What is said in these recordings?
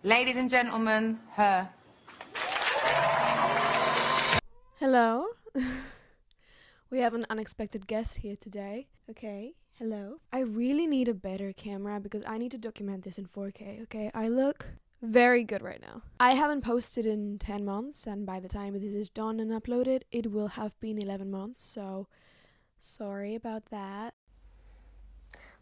Ladies and gentlemen, her. Hello. We have an unexpected guest here today. Okay, hello. I really need a better camera because I need to document this in 4K, okay? I look very good right now. I haven't posted in 10 months, and by the time this is done and uploaded, it will have been 11 months, so sorry about that.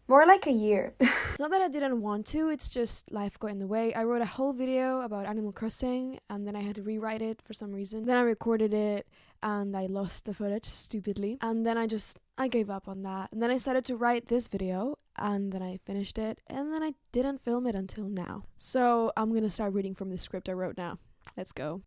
More like a year. It's not that I didn't want to, it's just life got in the way. I wrote a whole video about Animal Crossing and then I had to rewrite it for some reason. Then I recorded it and I lost the footage stupidly. And then I gave up on that. And then I started to write this video and then I finished it and then I didn't film it until now. So I'm gonna start reading from the script I wrote now. Let's go.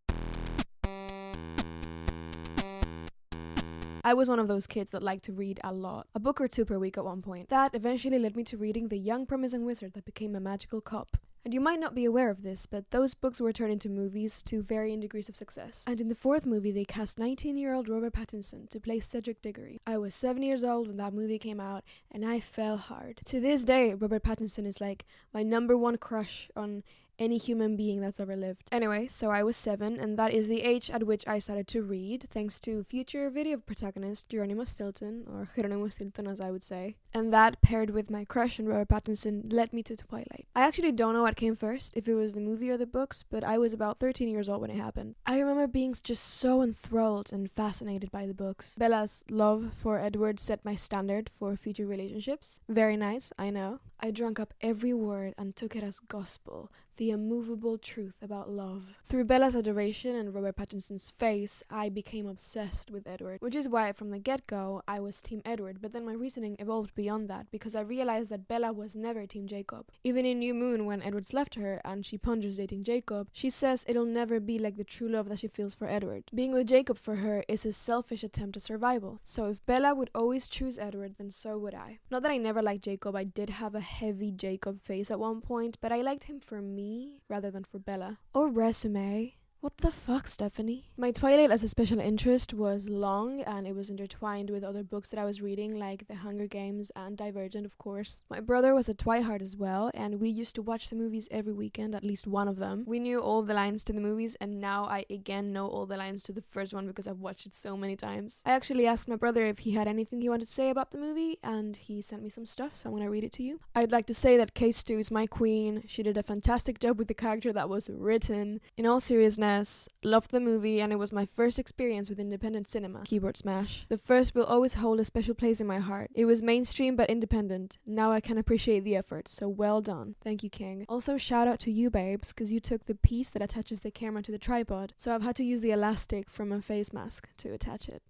I was one of those kids that liked to read a lot, a book or two per week at one point. That eventually led me to reading The Young Promising Wizard That Became a Magical Cop. And you might not be aware of this, but those books were turned into movies to varying degrees of success. And in the fourth movie, they cast 19-year-old Robert Pattinson to play Cedric Diggory. I was 7 years old when that movie came out, and I fell hard. To this day, Robert Pattinson is like my number one crush on any human being that's ever lived. Anyway, so I was 7, and that is the age at which I started to read, thanks to future video protagonist Geronimo Stilton, or Geronimo Stilton as I would say. And that, paired with my crush on Robert Pattinson, led me to Twilight. I actually don't know what came first, if it was the movie or the books, but I was about 13 years old when it happened. I remember being just so enthralled and fascinated by the books. Bella's love for Edward set my standard for future relationships. Very nice, I know. I drank up every word and took it as gospel, the immovable truth about love. Through Bella's adoration and Robert Pattinson's face, I became obsessed with Edward, which is why from the get-go I was Team Edward, but then my reasoning evolved beyond that because I realized that Bella was never Team Jacob. Even in New Moon, when Edward's left her and she ponders dating Jacob, she says it'll never be like the true love that she feels for Edward. Being with Jacob for her is a selfish attempt at survival. So if Bella would always choose Edward, then so would I. Not that I never liked Jacob, I did have a heavy Jacob phase at one point, but I liked him for me rather than for Bella. Or resume. What the fuck, Stephanie? My Twilight as a special interest was long and it was intertwined with other books that I was reading, like The Hunger Games and Divergent, of course. My brother was a Twihard as well, and we used to watch the movies every weekend, at least one of them. We knew all the lines to the movies, and now I again know all the lines to the first one because I've watched it so many times. I actually asked my brother if he had anything he wanted to say about the movie, and he sent me some stuff, so I'm gonna read it to you. I'd like to say that Kate Stu is my queen. She did a fantastic job with the character that was written. In all seriousness, loved the movie, and it was my first experience with independent cinema. Keyboard smash. The first will always hold a special place in my heart. It was mainstream but independent. Now I can appreciate the effort, so well done. Thank you, King. Also, shout out to you, babes, because you took the piece that attaches the camera to the tripod, so I've had to use the elastic from a face mask to attach it.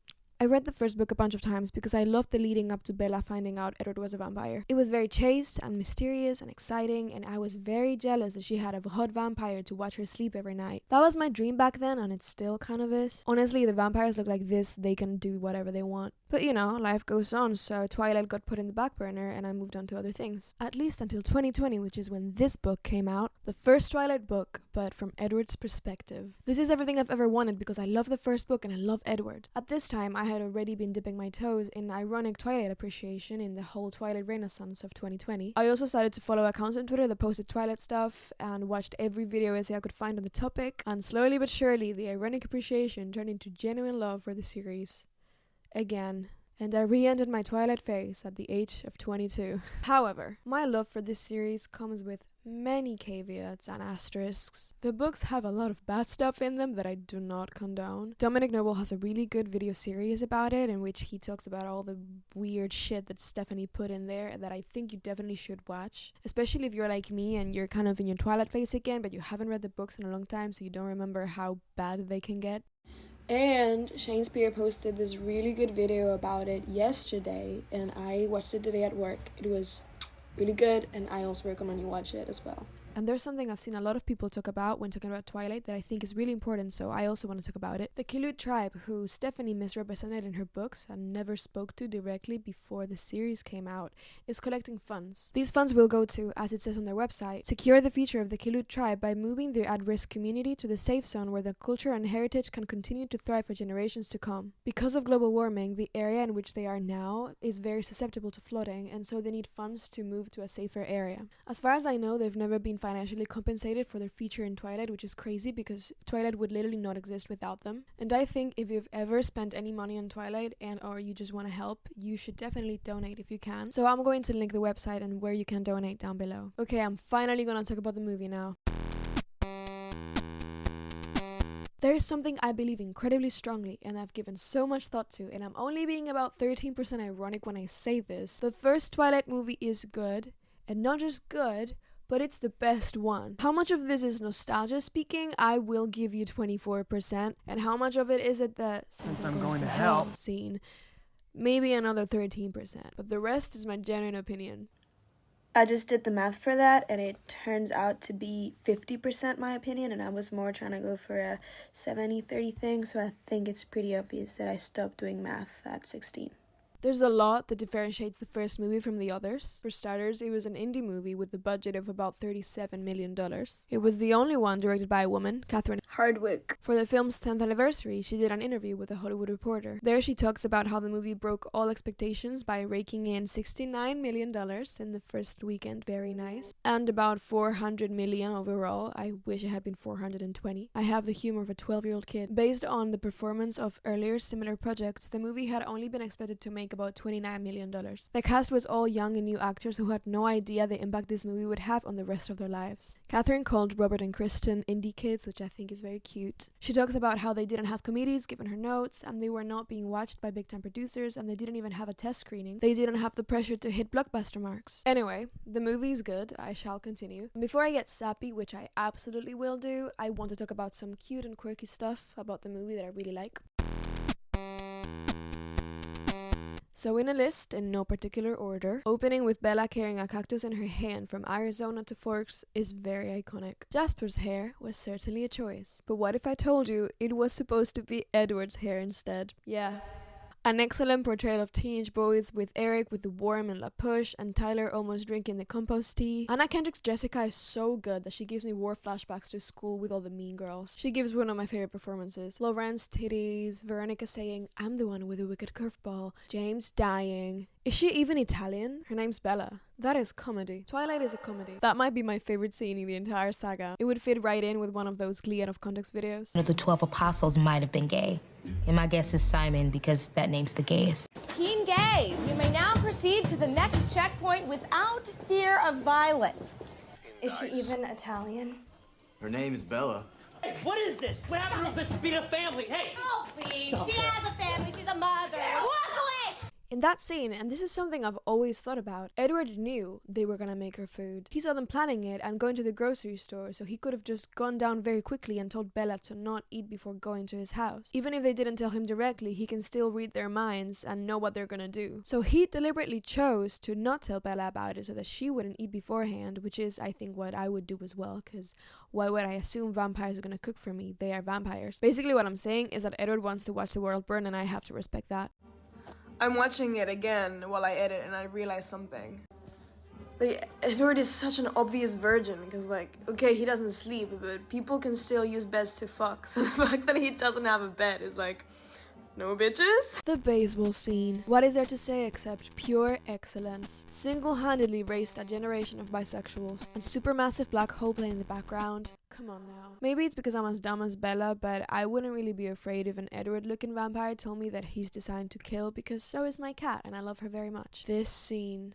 I read the first book a bunch of times because I loved the leading up to Bella finding out Edward was a vampire. It was very chaste and mysterious and exciting, and I was very jealous that she had a hot vampire to watch her sleep every night. That was my dream back then, and it still kind of is. Honestly, the vampires look like this, they can do whatever they want. But you know, life goes on, so Twilight got put in the back burner and I moved on to other things. At least until 2020, which is when this book came out. The first Twilight book, but from Edward's perspective. This is everything I've ever wanted because I love the first book and I love Edward. At this time, I had already been dipping my toes in ironic Twilight appreciation in the whole Twilight renaissance of 2020. I also started to follow accounts on Twitter that posted Twilight stuff and watched every video essay I could find on the topic, and slowly but surely the ironic appreciation turned into genuine love for the series. Again. And I re-entered my Twilight phase at the age of 22. However, my love for this series comes with many caveats and asterisks. The books have a lot of bad stuff in them that I do not condone. Dominic Noble has a really good video series about it in which he talks about all the weird shit that Stephanie put in there that I think you definitely should watch, especially if you're like me and you're kind of in your Twilight phase again but you haven't read the books in a long time, so you don't remember how bad they can get. And Shane Spear posted this really good video about it yesterday, and I watched it today at work. It was really good, and I also recommend you watch it as well. And there's something I've seen a lot of people talk about when talking about Twilight that I think is really important, so I also want to talk about it. The Kilut tribe, who Stephanie misrepresented in her books and never spoke to directly before the series came out, is collecting funds. These funds will go to, as it says on their website, secure the future of the Kilut tribe by moving their at-risk community to the safe zone where the culture and heritage can continue to thrive for generations to come. Because of global warming, the area in which they are now is very susceptible to flooding, and so they need funds to move to a safer area. As far as I know, they've never been financially compensated for their feature in Twilight, which is crazy because Twilight would literally not exist without them. And I think if you've ever spent any money on Twilight and or you just want to help, you should definitely donate if you can. So I'm going to link the website and where you can donate down below. Okay, I'm finally gonna talk about the movie now. There is something I believe incredibly strongly and I've given so much thought to, and I'm only being about 13% ironic when I say this. The first Twilight movie is good, and not just good, but it's the best one. How much of this is nostalgia speaking? I will give you 24%. And how much of it is it the since I'm going to hell scene? Maybe another 13%. But the rest is my genuine opinion. I just did the math for that, and it turns out to be 50% my opinion, and I was more trying to go for a 70-30 thing, so I think it's pretty obvious that I stopped doing math at 16. There's a lot that differentiates the first movie from the others. For starters, it was an indie movie with a budget of about $37 million. It was the only one directed by a woman, Catherine Hardwicke. For the film's 10th anniversary, she did an interview with a Hollywood Reporter. There she talks about how the movie broke all expectations by raking in $69 million in the first weekend, very nice, and about $400 million overall. I wish it had been 420. I have the humor of a 12-year-old kid. Based on the performance of earlier similar projects, the movie had only been expected to make about $29 million. The cast was all young and new actors who had no idea the impact this movie would have on the rest of their lives. Catherine called Robert and Kristen indie kids, which I think is very cute. She talks about how they didn't have committees given her notes, and they were not being watched by big-time producers, and they didn't even have a test screening. They didn't have the pressure to hit blockbuster marks. Anyway, the movie's good. I shall continue. Before I get sappy, which I absolutely will do, I want to talk about some cute and quirky stuff about the movie that I really like. So in a list, in no particular order, opening with Bella carrying a cactus in her hand from Arizona to Forks is very iconic. Jasper's hair was certainly a choice. But what if I told you it was supposed to be Edward's hair instead? Yeah. An excellent portrayal of teenage boys with Eric with the worm and La Push and Tyler almost drinking the compost tea. Anna Kendrick's Jessica is so good that she gives me war flashbacks to school with all the mean girls. She gives one of my favorite performances. Lauren's titties, Veronica saying, "I'm the one with the wicked curveball," James dying. Is she even Italian? Her name's Bella. That is comedy. Twilight is a comedy. That might be my favorite scene in the entire saga. It would fit right in with one of those Glee out of context videos. One of the 12 apostles might have been gay. And my guess is Simon, because that name's the gayest. Team Gay, you may now proceed to the next checkpoint without fear of violence. Is she even Italian? Her name is Bella. Hey, what is this? What happened to Miss Speed of family? Hey! Oh, please. She has a family. She's a mother. Walk away! In that scene, and this is something I've always thought about, Edward knew they were gonna make her food. He saw them planning it and going to the grocery store, so he could have just gone down very quickly and told Bella to not eat before going to his house. Even if they didn't tell him directly, he can still read their minds and know what they're gonna do. So he deliberately chose to not tell Bella about it so that she wouldn't eat beforehand, which is, I think, what I would do as well, because why would I assume vampires are gonna cook for me? They are vampires. Basically what I'm saying is that Edward wants to watch the world burn, and I have to respect that. I'm watching it again while I edit, and I realize something. Like, Edward is such an obvious virgin, because, like, okay, he doesn't sleep, but people can still use beds to fuck, so the fact that he doesn't have a bed is like, no bitches? The baseball scene. What is there to say except pure excellence? Single-handedly raised a generation of bisexuals, and supermassive black hole playing in the background. Come on now. Maybe it's because I'm as dumb as Bella, but I wouldn't really be afraid if an Edward-looking vampire told me that he's designed to kill, because so is my cat, and I love her very much. This scene.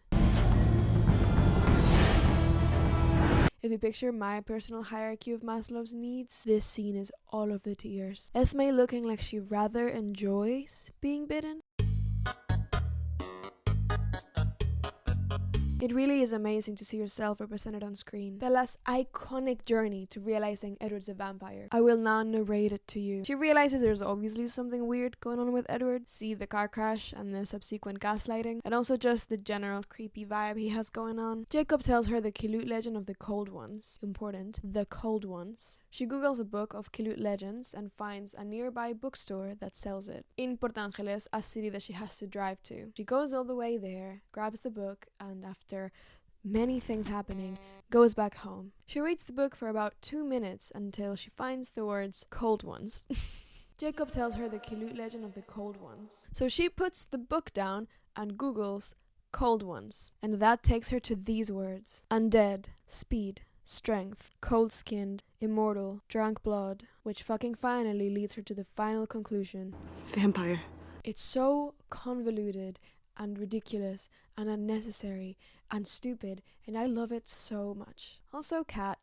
If you picture my personal hierarchy of Maslow's needs, this scene is all of the tears. Esme looking like she rather enjoys being bitten. It really is amazing to see yourself represented on screen. Bella's iconic journey to realizing Edward's a vampire. I will now narrate it to you. She realizes there's obviously something weird going on with Edward. See the car crash and the subsequent gaslighting, and also just the general creepy vibe he has going on. Jacob tells her the Kilut legend of the Cold Ones. Important. The Cold Ones. She googles a book of Kilut legends and finds a nearby bookstore that sells it. In Port Angeles, a city that she has to drive to. She goes all the way there, grabs the book, and after many things happening, goes back home. She reads the book for about 2 minutes until she finds the words Cold Ones. Jacob tells her the Kilut legend of the Cold Ones. So she puts the book down and googles Cold Ones. And that takes her to these words. Undead, speed, strength, cold-skinned, immortal, drunk blood, which fucking finally leads her to the final conclusion. Vampire. It's so convoluted and ridiculous and unnecessary and stupid, and I love it so much. Also, Cat.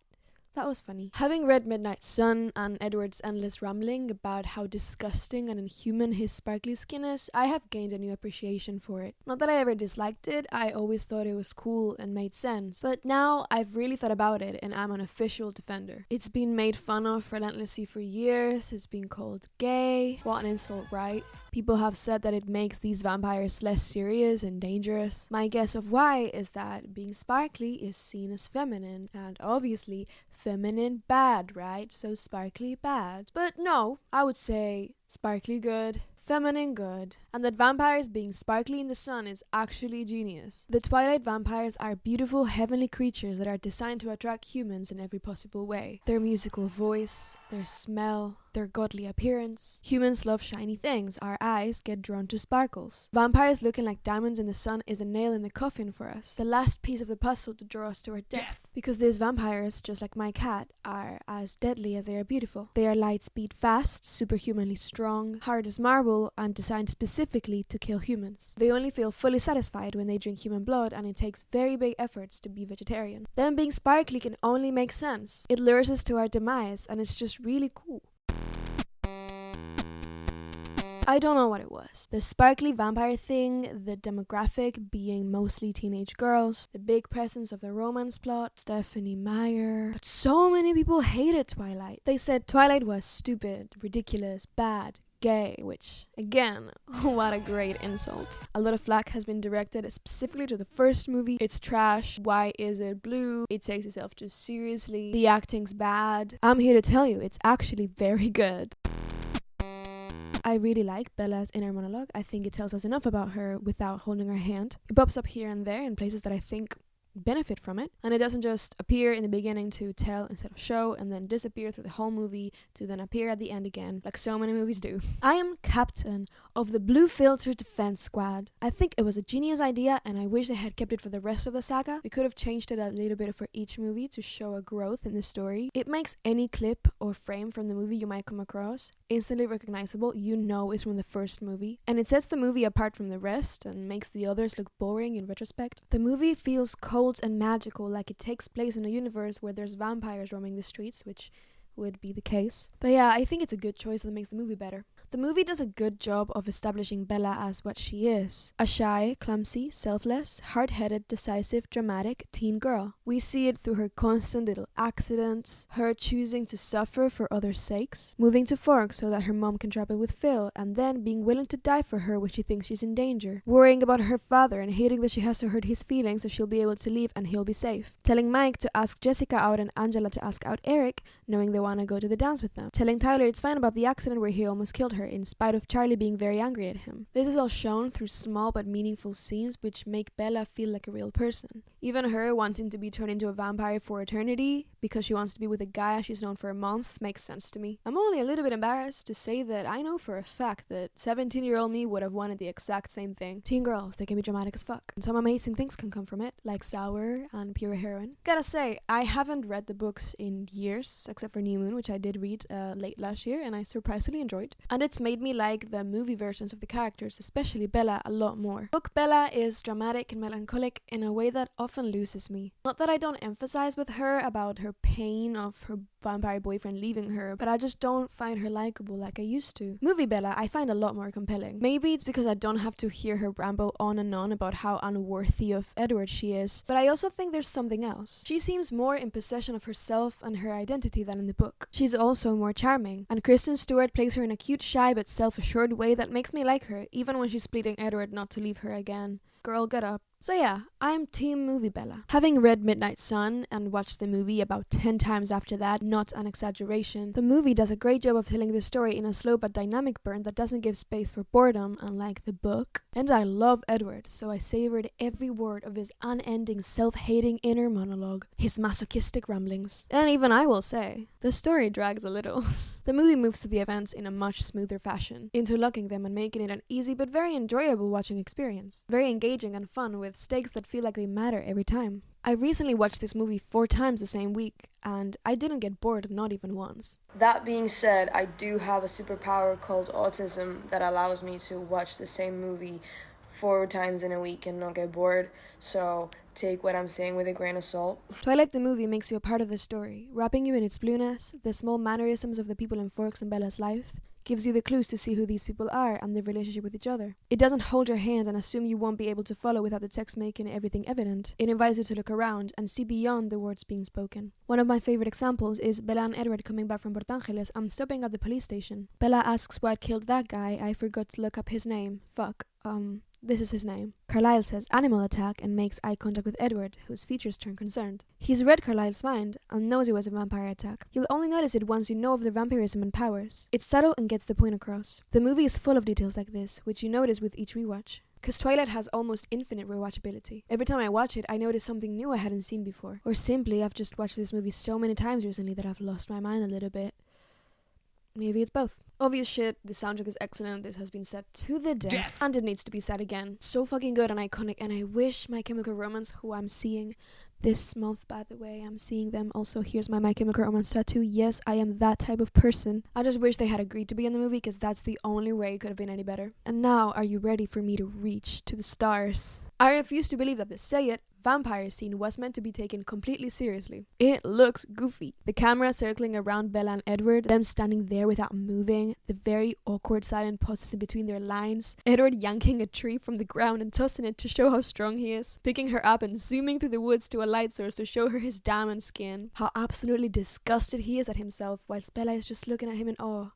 That was funny. Having read Midnight Sun and Edward's endless rambling about how disgusting and inhuman his sparkly skin is, I have gained a new appreciation for it. Not that I ever disliked it, I always thought it was cool and made sense. But now I've really thought about it and I'm an official defender. It's been made fun of relentlessly for years, it's been called gay. What an insult, right? People have said that it makes these vampires less serious and dangerous. My guess of why is that being sparkly is seen as feminine, and obviously feminine bad, right? So sparkly bad. But no, I would say sparkly good, feminine good, and that vampires being sparkly in the sun is actually genius. The Twilight vampires are beautiful heavenly creatures that are designed to attract humans in every possible way. Their musical voice, their smell, their godly appearance. Humans love shiny things, our eyes get drawn to sparkles. Vampires looking like diamonds in the sun is a nail in the coffin for us, the last piece of the puzzle to draw us to our death. Because these vampires, just like my cat, are as deadly as they are beautiful. They are light speed fast, superhumanly strong, hard as marble, and designed specifically to kill humans. They only feel fully satisfied when they drink human blood, and it takes very big efforts to be vegetarian. Them being sparkly can only make sense. It lures us to our demise, and it's just really cool. I don't know what it was. The sparkly vampire thing, the demographic being mostly teenage girls, the big presence of the romance plot, Stephenie Meyer. But so many people hated Twilight. They said Twilight was stupid, ridiculous, bad, gay, which, again, what a great insult. A lot of flack has been directed specifically to the first movie. It's trash. Why is it blue? It takes itself too seriously. The acting's bad. I'm here to tell you, it's actually very good. I really like Bella's inner monologue. I think it tells us enough about her without holding her hand. It pops up here and there in places that I think benefit from it, and it doesn't just appear in the beginning to tell instead of show and then disappear through the whole movie to then appear at the end again, like so many movies do. I am captain of the Blue Filter Defense Squad. I think it was a genius idea, and I wish they had kept it for the rest of the saga. They could have changed it a little bit for each movie to show a growth in the story. It makes any clip or frame from the movie you might come across instantly recognizable. You know it's from the first movie, and it sets the movie apart from the rest and makes the others look boring in retrospect. The movie feels cold and magical, like it takes place in a universe where there's vampires roaming the streets, which would be the case. But yeah, I think it's a good choice that makes the movie better. The movie does a good job of establishing Bella as what she is. A shy, clumsy, selfless, hard-headed, decisive, dramatic teen girl. We see it through her constant little accidents, her choosing to suffer for others' sakes, moving to Fork so that her mom can travel with Phil, and then being willing to die for her when she thinks she's in danger, worrying about her father and hating that she has to hurt his feelings so she'll be able to leave and he'll be safe, telling Mike to ask Jessica out and Angela to ask out Eric, knowing they want to go to the dance with them, telling Tyler it's fine about the accident where he almost killed her in spite of Charlie being very angry at him. This is all shown through small but meaningful scenes which make Bella feel like a real person. Even her wanting to be turned into a vampire for eternity because she wants to be with a guy she's known for a month makes sense to me. I'm only a little bit embarrassed to say that I know for a fact that 17-year-old me would have wanted the exact same thing. Teen girls, they can be dramatic as fuck, and some amazing things can come from it, like Sour and Pure Heroine. Gotta say, I haven't read the books in years, except for New Moon, which I did read late last year and I surprisingly enjoyed. And it's made me like the movie versions of the characters, especially Bella, a lot more. Book Bella is dramatic and melancholic in a way that often loses me. Not that I don't emphasize with her about her pain of her vampire boyfriend leaving her, but I just don't find her likable like I used to. Movie Bella I find a lot more compelling. Maybe it's because I don't have to hear her ramble on and on about how unworthy of Edward she is, but I also think there's something else. She seems more in possession of herself and her identity than in the book. She's also more charming, and Kristen Stewart plays her in a cute, shy but self-assured way that makes me like her, even when she's pleading Edward not to leave her again. Girl, get up. So yeah, I'm team Movie Bella. Having read Midnight Sun and watched the movie about 10 times after that, not an exaggeration, the movie does a great job of telling the story in a slow but dynamic burn that doesn't give space for boredom, unlike the book. And I love Edward, so I savored every word of his unending self-hating inner monologue, his masochistic ramblings. And even I will say, the story drags a little. The movie moves to the events in a much smoother fashion, interlocking them and making it an easy but very enjoyable watching experience. Very engaging and fun, with stakes that feel like they matter every time. I recently watched this movie 4 times the same week, and I didn't get bored not even once. That being said, I do have a superpower called autism that allows me to watch the same movie 4 times in a week and not get bored, so take what I'm saying with a grain of salt. Twilight the movie makes you a part of the story, wrapping you in its blueness, the small mannerisms of the people in Forks and Bella's life, gives you the clues to see who these people are and their relationship with each other. It doesn't hold your hand and assume you won't be able to follow without the text making everything evident. It invites you to look around and see beyond the words being spoken. One of my favorite examples is Bella and Edward coming back from Port Angeles and stopping at the police station. Bella asks what killed that guy. I forgot to look up his name. This is his name. Carlisle says animal attack and makes eye contact with Edward, whose features turn concerned. He's read Carlisle's mind and knows it was a vampire attack. You'll only notice it once you know of the vampirism and powers. It's subtle and gets the point across. The movie is full of details like this, which you notice with each rewatch. Because Twilight has almost infinite rewatchability. Every time I watch it, I notice something new I hadn't seen before. Or simply, I've just watched this movie so many times recently that I've lost my mind a little bit. Maybe it's both. Obvious shit, the soundtrack is excellent, this has been said to the death, and it needs to be said again. So fucking good and iconic, and I wish My Chemical Romance, who I'm seeing this month, by the way, I'm seeing them. Also, here's my Chemical Romance tattoo. Yes, I am that type of person. I just wish they had agreed to be in the movie, because that's the only way it could have been any better. And now, are you ready for me to reach to the stars? I refuse to believe that the Say It vampire scene was meant to be taken completely seriously. It looks goofy. The camera circling around Bella and Edward, them standing there without moving, the very awkward silent pauses in between their lines, Edward yanking a tree from the ground and tossing it to show how strong he is, picking her up and zooming through the woods to a light source to show her his diamond skin, how absolutely disgusted he is at himself, whilst Bella is just looking at him in awe.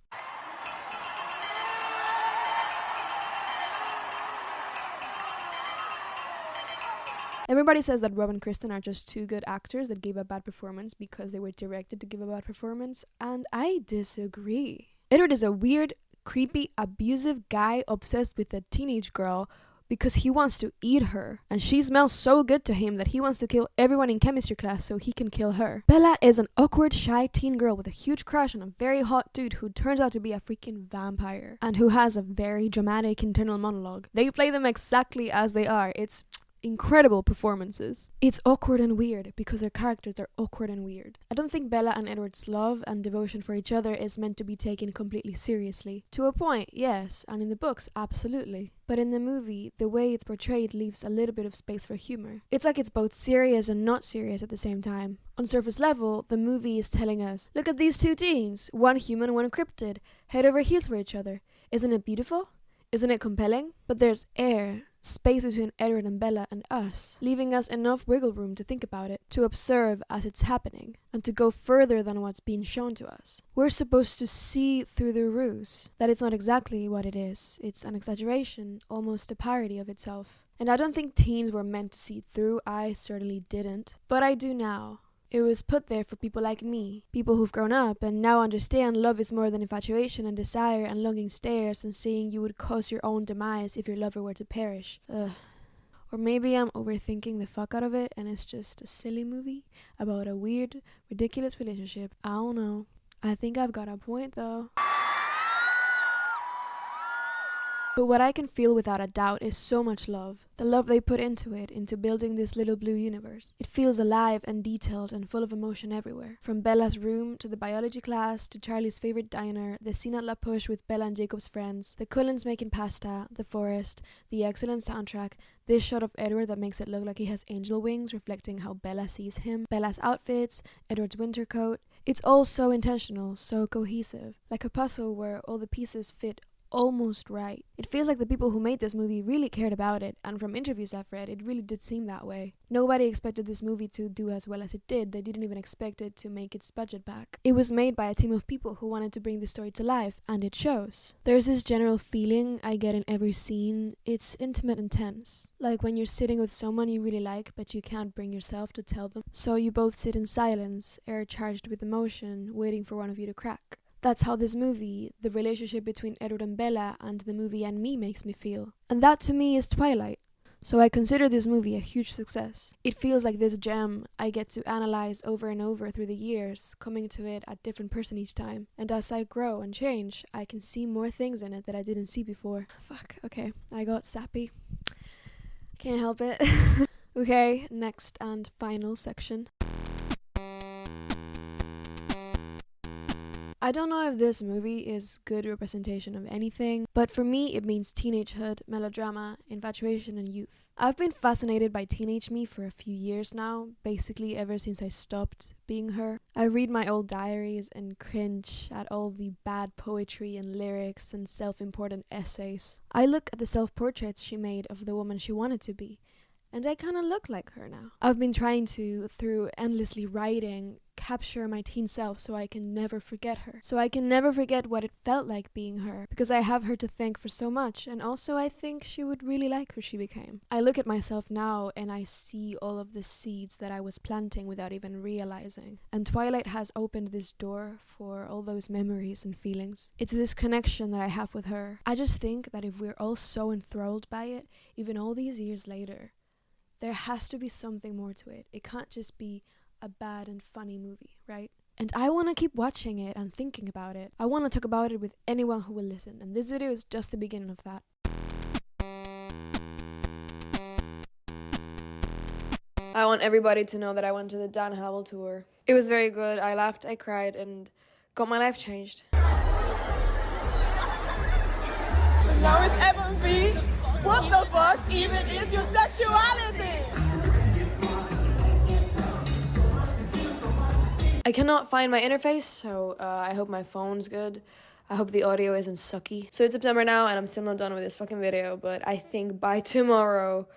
Everybody says that Rob and Kristen are just 2 good actors that gave a bad performance because they were directed to give a bad performance, and I disagree. Edward is a weird, creepy, abusive guy obsessed with a teenage girl because he wants to eat her, and she smells so good to him that he wants to kill everyone in chemistry class so he can kill her. Bella is an awkward, shy teen girl with a huge crush on a very hot dude who turns out to be a freaking vampire, and who has a very dramatic internal monologue. They play them exactly as they are. It's incredible performances. It's awkward and weird because their characters are awkward and weird. I don't think Bella and Edward's love and devotion for each other is meant to be taken completely seriously. To a point, yes, and in the books, absolutely. But in the movie, the way it's portrayed leaves a little bit of space for humor. It's like it's both serious and not serious at the same time. On surface level, the movie is telling us, look at these 2 teens, one human, one cryptid, head over heels for each other. Isn't it beautiful? Isn't it compelling? But there's air, space between Edward and Bella and us, leaving us enough wiggle room to think about it, to observe as it's happening, and to go further than what's being shown to us. We're supposed to see through the ruse, that it's not exactly what it is. It's an exaggeration, almost a parody of itself. And I don't think teens were meant to see through. I certainly didn't. But I do now. It was put there for people like me, people who've grown up and now understand love is more than infatuation and desire and longing stares and saying you would cause your own demise if your lover were to perish. Ugh. Or maybe I'm overthinking the fuck out of it and it's just a silly movie about a weird, ridiculous relationship. I don't know. I think I've got a point though. But what I can feel without a doubt is so much love. The love they put into it, into building this little blue universe. It feels alive and detailed and full of emotion everywhere. From Bella's room to the biology class to Charlie's favorite diner, the scene at La Push with Bella and Jacob's friends, the Cullens making pasta, the forest, the excellent soundtrack, this shot of Edward that makes it look like he has angel wings reflecting how Bella sees him, Bella's outfits, Edward's winter coat. It's all so intentional, so cohesive, like a puzzle where all the pieces fit almost right. It feels like the people who made this movie really cared about it, and from interviews I've read, it really did seem that way. Nobody expected this movie to do as well as it did. They didn't even expect it to make its budget back. It was made by a team of people who wanted to bring the story to life, and it shows. There's this general feeling I get in every scene. It's intimate and tense. Like when you're sitting with someone you really like, but you can't bring yourself to tell them. So you both sit in silence, air charged with emotion, waiting for one of you to crack. That's how this movie, the relationship between Edward and Bella, and the movie and me makes me feel. And that to me is Twilight. So I consider this movie a huge success. It feels like this gem I get to analyze over and over through the years, coming to it a different person each time. And as I grow and change, I can see more things in it that I didn't see before. Fuck, okay, I got sappy. Can't help it. Okay, next and final section. I don't know if this movie is good representation of anything, but for me it means teenagehood, melodrama, infatuation, and youth. I've been fascinated by teenage me for a few years now, basically ever since I stopped being her. I read my old diaries and cringe at all the bad poetry and lyrics and self-important essays. I look at the self-portraits she made of the woman she wanted to be, and I kinda look like her now. I've been trying to, through endlessly writing, capture my teen self so I can never forget her. So I can never forget what it felt like being her, because I have her to thank for so much, and also I think she would really like who she became. I look at myself now and I see all of the seeds that I was planting without even realizing. And Twilight has opened this door for all those memories and feelings. It's this connection that I have with her. I just think that if we're all so enthralled by it, even all these years later, there has to be something more to it. It can't just be a bad and funny movie, right? And I want to keep watching it and thinking about it. I want to talk about it with anyone who will listen, and this video is just the beginning of that. I want everybody to know that I went to the Dan Howell tour. It was very good. I laughed, I cried, and got my life changed. Now it's F&B. What the fuck even is your sexuality? I cannot find my interface, so I hope my phone's good. I hope the audio isn't sucky. So it's September now, and I'm still not done with this fucking video, but I think by tomorrow,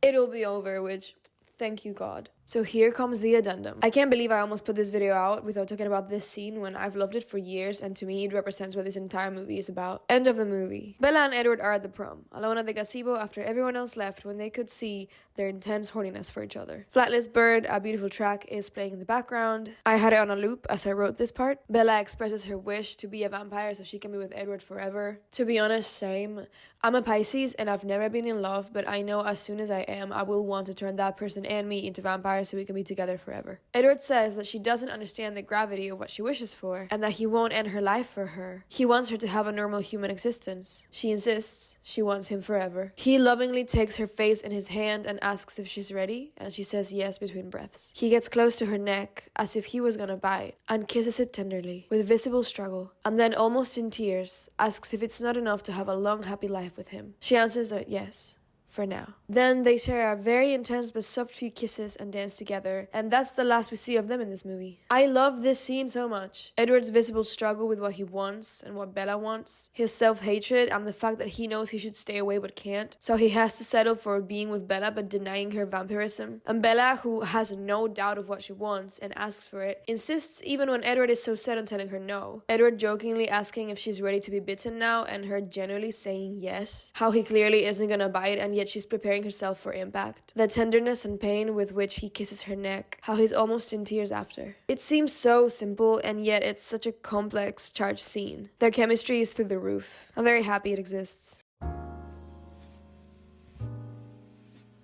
it'll be over, which, thank you God. So here comes the addendum. I can't believe I almost put this video out without talking about this scene when I've loved it for years, and to me it represents what this entire movie is about. End of the movie. Bella and Edward are at the prom, alone at the gazebo after everyone else left when they could see their intense horniness for each other. Flatless Bird, a beautiful track, is playing in the background. I had it on a loop as I wrote this part. Bella expresses her wish to be a vampire so she can be with Edward forever. To be honest, same. I'm a Pisces and I've never been in love, but I know as soon as I am, I will want to turn that person and me into vampires so we can be together forever. Edward says that she doesn't understand the gravity of what she wishes for, and that he won't end her life for her. He wants her to have a normal human existence. She insists she wants him forever. He lovingly takes her face in his hand and asks if she's ready, and she says yes between breaths. He gets close to her neck, as if he was gonna bite, and kisses it tenderly, with visible struggle, and then almost in tears, asks if it's not enough to have a long happy life with him. She answers that yes. For now. Then they share a very intense but soft few kisses and dance together, and that's the last we see of them in this movie. I love this scene so much. Edward's visible struggle with what he wants and what Bella wants, his self-hatred, and the fact that he knows he should stay away but can't, so he has to settle for being with Bella but denying her vampirism. And Bella, who has no doubt of what she wants and asks for it, insists even when Edward is so set on telling her no. Edward jokingly asking if she's ready to be bitten now, and her genuinely saying yes. How he clearly isn't gonna bite, and yet she's preparing herself for impact. The tenderness and pain with which he kisses her neck, how he's almost in tears after. It seems so simple, and yet it's such a complex, charged scene. Their chemistry is through the roof. I'm very happy it exists.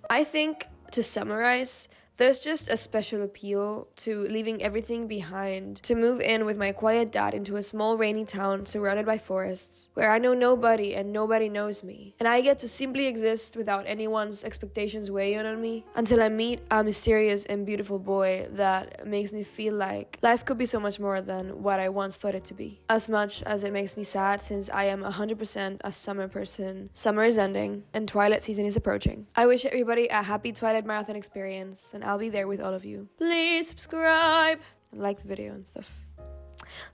I think, to summarize, there's just a special appeal to leaving everything behind, to move in with my quiet dad into a small rainy town surrounded by forests, where I know nobody and nobody knows me, and I get to simply exist without anyone's expectations weighing on me, until I meet a mysterious and beautiful boy that makes me feel like life could be so much more than what I once thought it to be. As much as it makes me sad, since I am 100% a summer person. Summer is ending, and Twilight season is approaching. I wish everybody a happy Twilight marathon experience, and I'll be there with all of you. Please subscribe and like the video and stuff.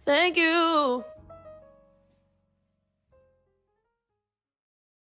Thank you.